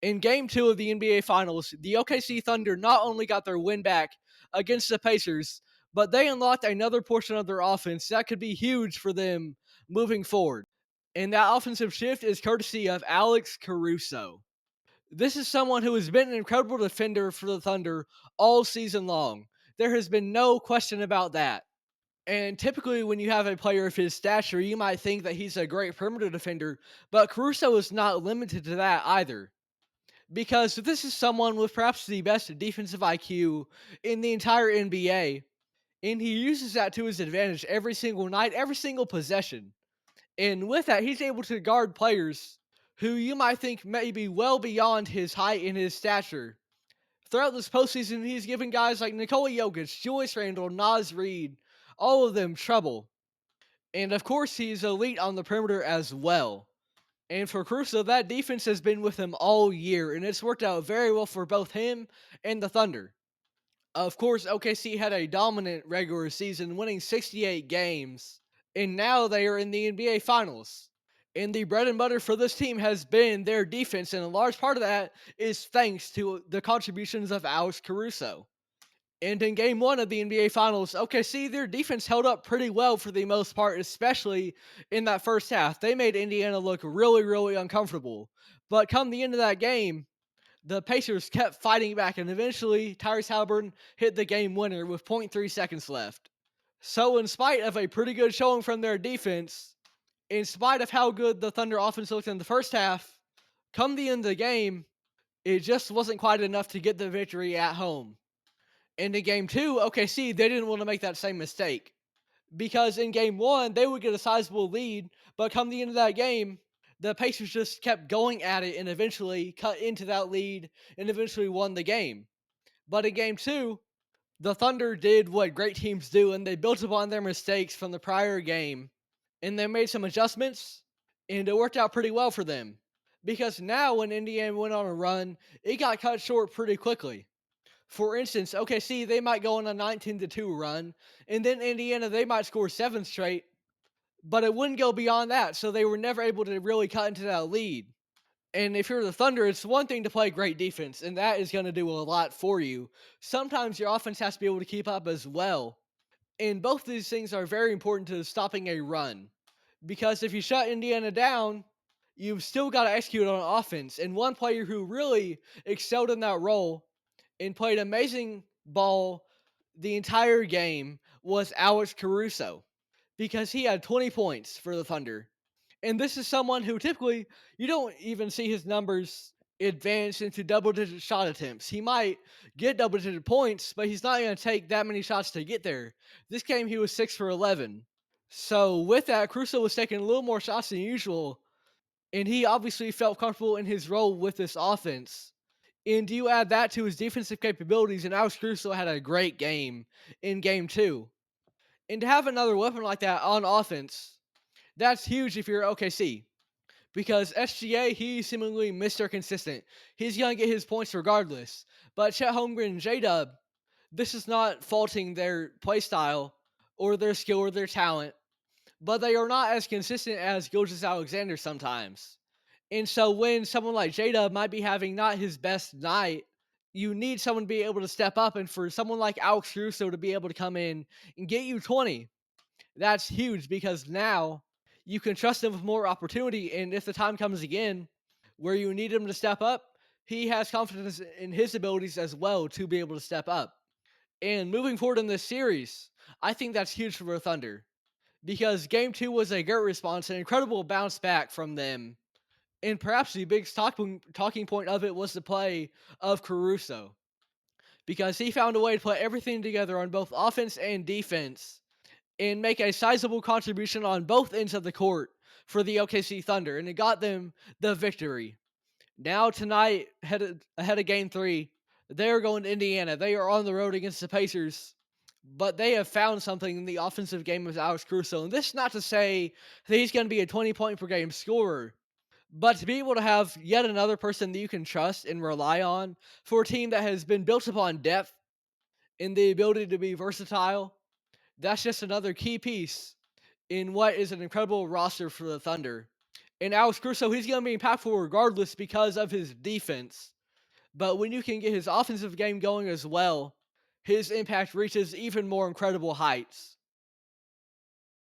In Game 2 of the NBA Finals, the OKC Thunder not only got their win back against the Pacers, but they unlocked another portion of their offense that could be huge for them moving forward. And that offensive shift is courtesy of Alex Caruso. This is someone who has been an incredible defender for the Thunder all season long. There has been no question about that. And typically, when you have a player of his stature, you might think that he's a great perimeter defender, but Caruso is not limited to that either. Because this is someone with perhaps the best defensive IQ in the entire NBA, and he uses that to his advantage every single night, every single possession. And with that, he's able to guard players who you might think may be well beyond his height and his stature. Throughout this postseason, he's given guys like Nikola Jokic, Julius Randle, Naz Reid, all of them trouble. And of course, he's elite on the perimeter as well. And for Caruso, that defense has been with him all year, and it's worked out very well for both him and the Thunder. Of course, OKC had a dominant regular season, winning 68 games, and now they are in the NBA Finals. And the bread and butter for this team has been their defense, and a large part of that is thanks to the contributions of Alex Caruso. And in game one of the NBA Finals, OKC, their defense held up pretty well for the most part, especially in that first half. They made Indiana look really, really uncomfortable. But come the end of that game, the Pacers kept fighting back, and eventually Tyrese Halliburton hit the game winner with 0.3 seconds left. So, in spite of a pretty good showing from their defense, in spite of how good the Thunder offense looked in the first half, come the end of the game, it just wasn't quite enough to get the victory at home. And in game two, OKC, they didn't want to make that same mistake. Because in game one, they would get a sizable lead, but come the end of that game, the Pacers just kept going at it and eventually cut into that lead and eventually won the game. But in game two, the Thunder did what great teams do, and they built upon their mistakes from the prior game, and they made some adjustments, and it worked out pretty well for them. Because now when Indiana went on a run, it got cut short pretty quickly. For instance, OKC, they might go on a 19-2 run, and then Indiana, they might score 7 straight, but it wouldn't go beyond that, so they were never able to really cut into that lead. And if you're the Thunder, it's one thing to play great defense, and that is going to do a lot for you. Sometimes your offense has to be able to keep up as well. And both of these things are very important to stopping a run. Because if you shut Indiana down, you've still got to execute on offense. And one player who really excelled in that role and played amazing ball the entire game was Alex Caruso, because he had 20 points for the Thunder. And this is someone who typically you don't even see his numbers advance into double digit shot attempts. He might get double digit points, but he's not going to take that many shots to get there. This game he was 6 for 11. So with that, Caruso was taking a little more shots than usual, and he obviously felt comfortable in his role with this offense. And you add that to his defensive capabilities, and Alex Caruso had a great game in game two. And to have another weapon like that on offense, that's huge if you're OKC. Because SGA, he's seemingly Mr. Consistent. He's going to get his points regardless. But Chet Holmgren and J-Dub, this is not faulting their play style or their skill or their talent, but they are not as consistent as Gilgeous-Alexander sometimes. And so when someone like J-Dub might be having not his best night, you need someone to be able to step up, and for someone like Alex Caruso to be able to come in and get you 20, that's huge, because now you can trust him with more opportunity, and if the time comes again where you need him to step up, he has confidence in his abilities as well to be able to step up. And moving forward in this series, I think that's huge for the Thunder, because game two was a great response, an incredible bounce back from them. And perhaps the biggest talking point of it was the play of Caruso, because he found a way to put everything together on both offense and defense and make a sizable contribution on both ends of the court for the OKC Thunder, and it got them the victory. Now tonight, ahead of Game 3, they are going to Indiana. They are on the road against the Pacers, but they have found something in the offensive game of Alex Caruso. And this is not to say that he's going to be a 20-point-per-game scorer, but to be able to have yet another person that you can trust and rely on for a team that has been built upon depth and the ability to be versatile, that's just another key piece in what is an incredible roster for the Thunder. And Alex Caruso, he's going to be impactful regardless because of his defense. But when you can get his offensive game going as well, his impact reaches even more incredible heights.